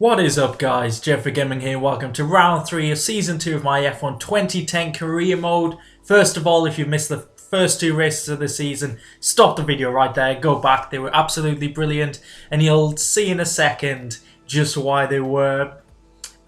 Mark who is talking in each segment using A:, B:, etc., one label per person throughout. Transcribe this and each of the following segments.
A: What is up, guys? JayFerGaming here. Welcome to round 3 of season 2 of my F1 2010 career mode. First of all, if you've missed the first 2 races of the season, stop the video right there, go back. They were absolutely brilliant, and you'll see in a second just why they were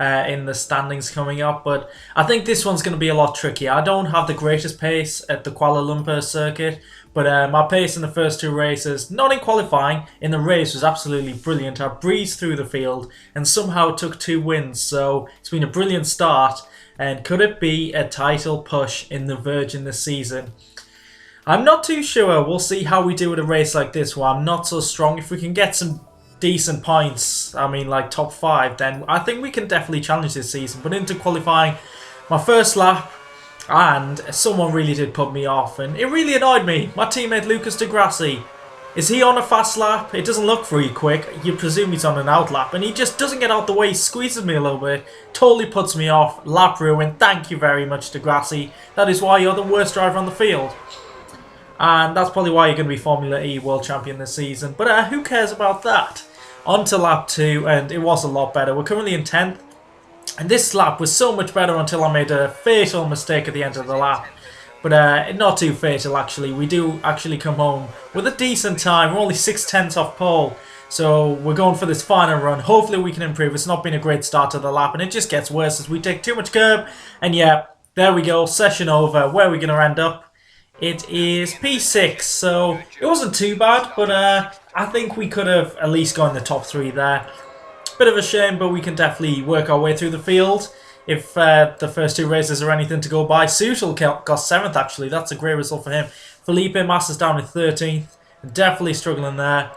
A: in the standings coming up. But I think this one's going to be a lot trickier. I don't have the greatest pace at the Kuala Lumpur circuit, but my pace in the first 2 races, not in qualifying, in the race was absolutely brilliant. I breezed through the field and somehow took 2 wins, so it's been a brilliant start. And could it be a title push in the Virgin this season? I'm not too sure. We'll see how we do at a race like this where I'm not so strong. If we can get some decent points, I mean like top 5, then I think we can definitely challenge this season. But into qualifying, my first lap, and someone really did put me off, and it really annoyed me. My teammate Lucas de Grassi, is he on a fast lap? It doesn't look very quick. You presume he's on an out lap, and he just doesn't get out the way. He squeezes me a little bit, totally puts me off. Lap ruin. Thank you very much, de Grassi. That is why you're the worst driver on the field. And that's probably why you're going to be Formula E World Champion this season. But who cares about that? On to lap 2, and it was a lot better. We're currently in 10th. And this lap was so much better until I made a fatal mistake at the end of the lap. But not too fatal, actually. We do actually come home with a decent time. We're only 6/10 off pole. So we're going for this final run. Hopefully we can improve. It's not been a great start to the lap, and it just gets worse as we take too much curb. And yeah, there we go. Session over. Where are we going to end up? It is P6, so it wasn't too bad, but I think we could have at least gone in the top 3 there. Bit of a shame, but we can definitely work our way through the field if the first 2 races are anything to go by. Sutil got 7th, actually. That's a great result for him. Felipe Massa's down in 13th. Definitely struggling there.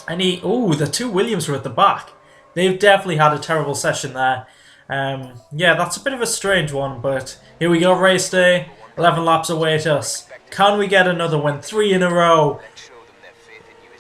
A: And the 2 Williams were at the back. They've definitely had a terrible session there. Yeah, that's a bit of a strange one, but here we go, race day. 11 laps await us. Can we get another win? 3 in a row.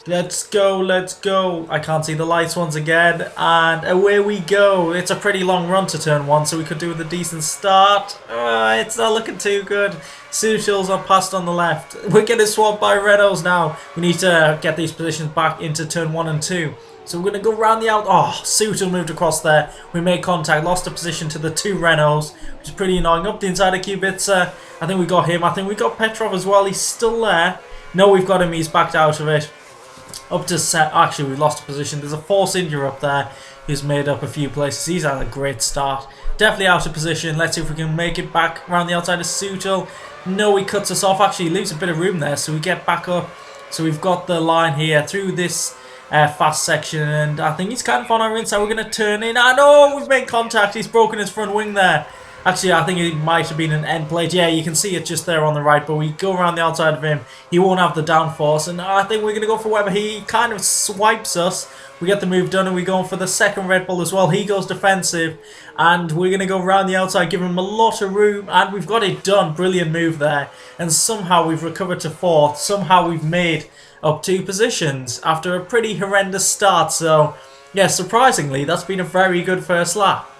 A: Let's go, let's go. I can't see the lights once again. And away we go. It's a pretty long run to turn 1, so we could do with a decent start. It's not looking too good. Sutil's are passed on the left. We're getting swapped by Renaults now. We need to get these positions back into turn 1 and 2. So we're going to go round the out. Oh, Sutil moved across there. We made contact, lost a position to the 2 Renaults, which is pretty annoying. Up the inside of Kubica. I think we got him. I think we got Petrov as well. He's still there. No, we've got him. He's backed out of it. Up to set. Actually, we lost a position. There's a Force India up there who's made up a few places. He's had a great start. Definitely out of position. Let's see if we can make it back around the outside of Sutil. No, he cuts us off. Actually, he leaves a bit of room there, so we get back up. So we've got the line here through this fast section, and I think he's kind of on our inside. We're going to turn in. I know we've made contact. He's broken his front wing there. Actually, I think it might have been an end plate. Yeah, you can see it just there on the right, but we go around the outside of him. He won't have the downforce, and I think we're going to go for Webber. He kind of swipes us. We get the move done, and we're going for the second Red Bull as well. He goes defensive, and we're going to go around the outside, give him a lot of room, and we've got it done. Brilliant move there, and somehow we've recovered to 4th. Somehow we've made up 2 positions after a pretty horrendous start. So, yeah, surprisingly, that's been a very good first lap.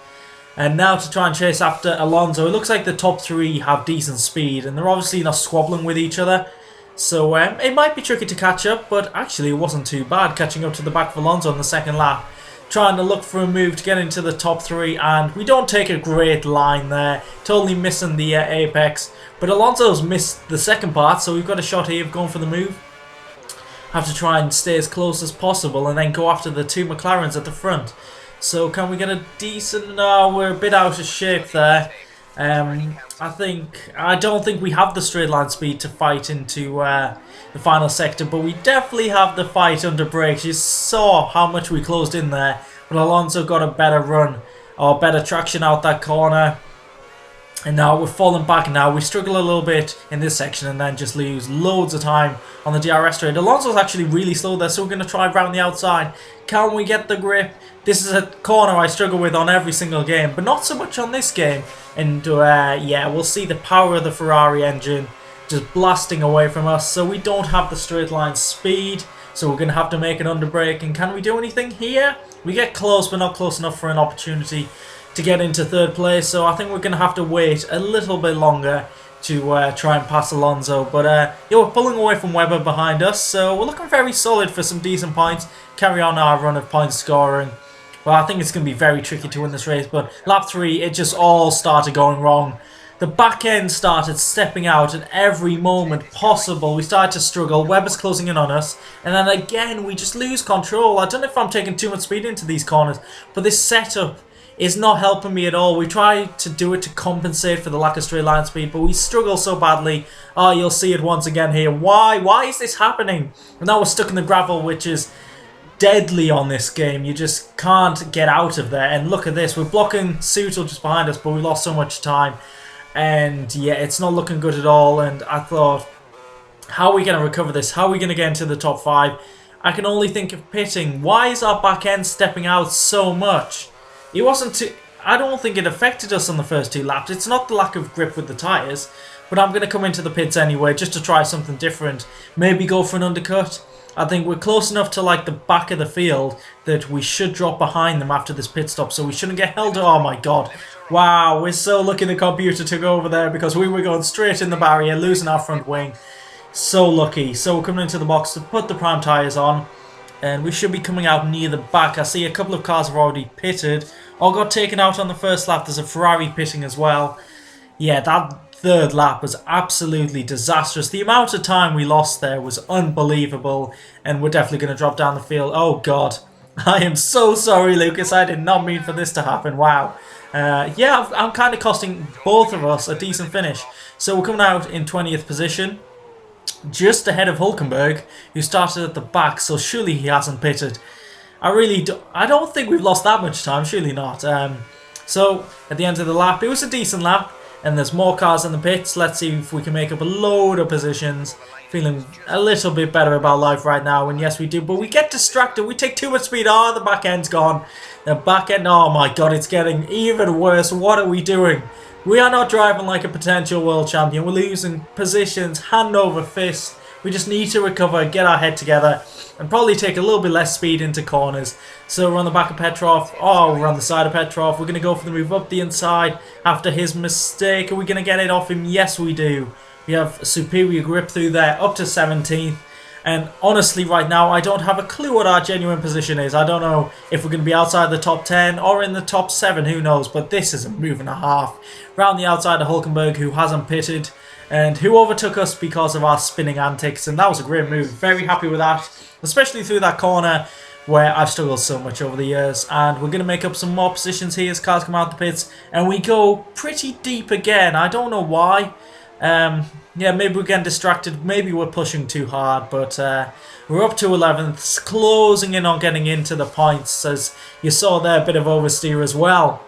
A: And now to try and chase after Alonso. It looks like the top 3 have decent speed, and they're obviously not squabbling with each other. So it might be tricky to catch up, but actually it wasn't too bad catching up to the back of Alonso on the second lap. Trying to look for a move to get into the top 3, and we don't take a great line there. Totally missing the apex. But Alonso's missed the second part, so we've got a shot here of going for the move. Have to try and stay as close as possible and then go after the 2 McLarens at the front. So can we get a decent... No, we're a bit out of shape there. I don't think we have the straight line speed to fight into the final sector, but we definitely have the fight under brakes. You saw how much we closed in there, but Alonso got a better run or better traction out that corner. And now we're falling back now. We struggle a little bit in this section and then just lose loads of time on the DRS straight. Alonso's actually really slow there, so we're going to try round the outside. Can we get the grip? This is a corner I struggle with on every single game, but not so much on this game. And yeah, we'll see the power of the Ferrari engine just blasting away from us. So we don't have the straight line speed, so we're going to have to make an underbrake. And can we do anything here? We get close, but not close enough for an opportunity to get into 3rd place, so I think we're going to have to wait a little bit longer to try and pass Alonso. But yeah, we're pulling away from Webber behind us, so we're looking very solid for some decent points. Carry on our run of point scoring. Well, I think it's going to be very tricky to win this race, but lap 3, it just all started going wrong. The back end started stepping out at every moment possible. We started to struggle. Webber's closing in on us. And then again, we just lose control. I don't know if I'm taking too much speed into these corners, but this setup is not helping me at all. We try to do it to compensate for the lack of straight line speed, but we struggle so badly. Oh, you'll see it once again here. Why? Why is this happening? And now we're stuck in the gravel, which is deadly on this game. You just can't get out of there. And look at this. We're blocking Sutil just behind us, but we lost so much time. And yeah, it's not looking good at all. And I thought, how are we going to recover this? How are we going to get into the top 5? I can only think of pitting. Why is our back end stepping out so much? It wasn't too... I don't think it affected us on the first 2 laps. It's not the lack of grip with the tyres. But I'm going to come into the pits anyway, just to try something different. Maybe go for an undercut. I think we're close enough to like the back of the field that we should drop behind them after this pit stop. So we shouldn't get held... Oh my god. Wow, we're so lucky the computer took over there because we were going straight in the barrier, losing our front wing. So lucky. So we're coming into the box to put the prime tyres on. And we should be coming out near the back. I see a couple of cars have already pitted or got taken out on the first lap. There's a Ferrari pitting as well. Yeah, that third lap was absolutely disastrous. The amount of time we lost there was unbelievable. And we're definitely going to drop down the field. Oh god. I am so sorry, Lucas. I did not mean for this to happen. Wow. Yeah, I'm kind of costing both of us a decent finish. So we're coming out in 20th position, just ahead of Hulkenberg, who started at the back, so surely he hasn't pitted. I don't think we've lost that much time, surely not. So at the end of the lap, it was a decent lap, and there's more cars in the pits. Let's see if we can make up a load of positions. Feeling a little bit better about life right now, and yes we do, but we get distracted. We take too much speed. Oh, the back end's gone. The back end, oh my god, it's getting even worse. What are we doing? We are not driving like a potential world champion. We're losing positions hand over fist. We just need to recover, get our head together, and probably take a little bit less speed into corners. So we're on the back of Petrov. Oh, we're on the side of Petrov. We're going to go for the move up the inside after his mistake. Are we going to get it off him? Yes, we do. We have superior grip through there, up to 17th. And honestly, right now, I don't have a clue what our genuine position is. I don't know if we're going to be outside the top 10 or in the top 7, who knows. But this is a move and a half. Round the outside of Hulkenberg, who hasn't pitted, and who overtook us because of our spinning antics. And that was a great move. Very happy with that, especially through that corner where I've struggled so much over the years. And we're going to make up some more positions here as cars come out the pits. And we go pretty deep again. I don't know why. Yeah, maybe we're getting distracted, maybe we're pushing too hard, but we're up to 11th, closing in on getting into the points, as you saw there, a bit of oversteer as well.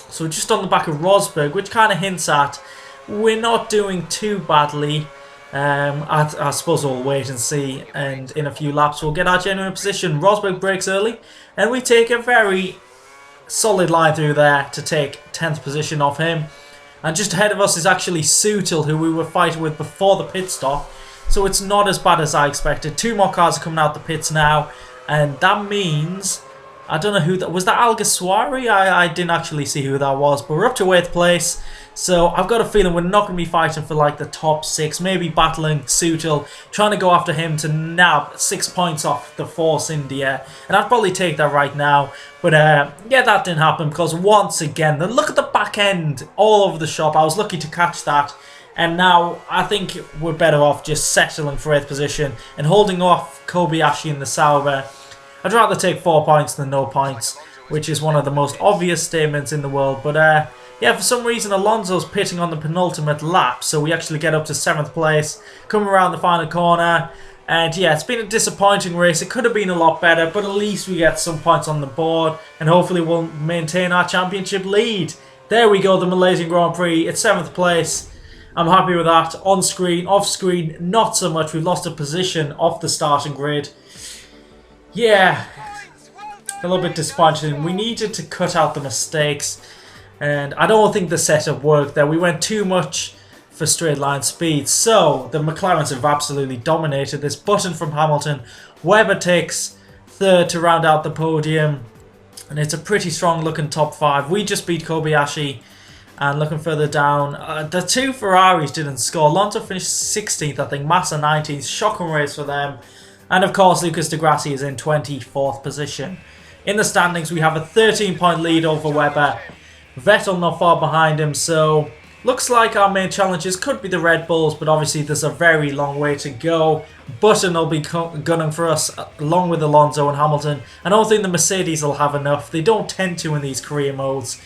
A: So we're just on the back of Rosberg, which kind of hints at we're not doing too badly. I suppose we'll wait and see, and in a few laps we'll get our genuine position. Rosberg breaks early, and we take a very solid line through there to take 10th position off him. And just ahead of us is actually Sutil, who we were fighting with before the pit stop. So it's not as bad as I expected. 2 more cars are coming out the pits now. And that means... I don't know who that... Was that S2R3? I didn't actually see who that was. But we're up to 8th place. So I've got a feeling we're not going to be fighting for like the top 6. Maybe battling Sutil. Trying to go after him to nab 6 points off the Force India. And I'd probably take that right now. But yeah, that didn't happen because once again, look at the back end all over the shop. I was lucky to catch that. And now I think we're better off just settling for 8th position and holding off Kobayashi in the Sauber. I'd rather take 4 points than no points, which is one of the most obvious statements in the world. But yeah, for some reason Alonso's pitting on the penultimate lap, so we actually get up to 7th place, come around the final corner. And yeah, it's been a disappointing race. It could have been a lot better, but at least we get some points on the board. And hopefully we'll maintain our championship lead. There we go, the Malaysian Grand Prix. It's 7th place. I'm happy with that. On screen, off screen, not so much. We've lost a position off the starting grid. Yeah, a little bit disappointing. We needed to cut out the mistakes. And I don't think the setup worked there. We went too much for straight line speed. So the McLarens have absolutely dominated this. Button from Hamilton. Webber takes 3rd to round out the podium, and it's a pretty strong looking top 5. We just beat Kobayashi. And looking further down, the 2 Ferraris didn't score. Alonso finished 16th, I think. Massa 19th. Shocking race for them. And of course Lucas Di Grassi is in 24th position. In the standings, we have a 13-point lead over Webber. Vettel not far behind him, so looks like our main challenges could be the Red Bulls, but obviously there's a very long way to go. Button will be gunning for us along with Alonso and Hamilton. I don't think the Mercedes will have enough. They don't tend to in these career modes.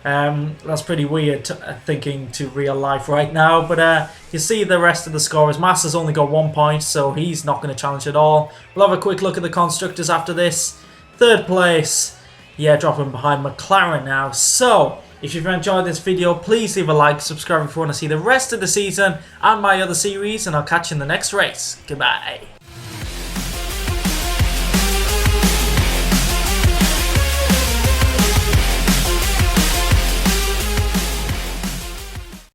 A: That's pretty weird thinking to real life right now, but you see the rest of the scorers. Massa's only got 1 point, so he's not going to challenge at all. We'll have a quick look at the constructors after this. Third place, yeah, dropping behind McLaren now. So if you've enjoyed this video, please leave a like, subscribe if you want to see the rest of the season and my other series, and I'll catch you in the next race. Goodbye.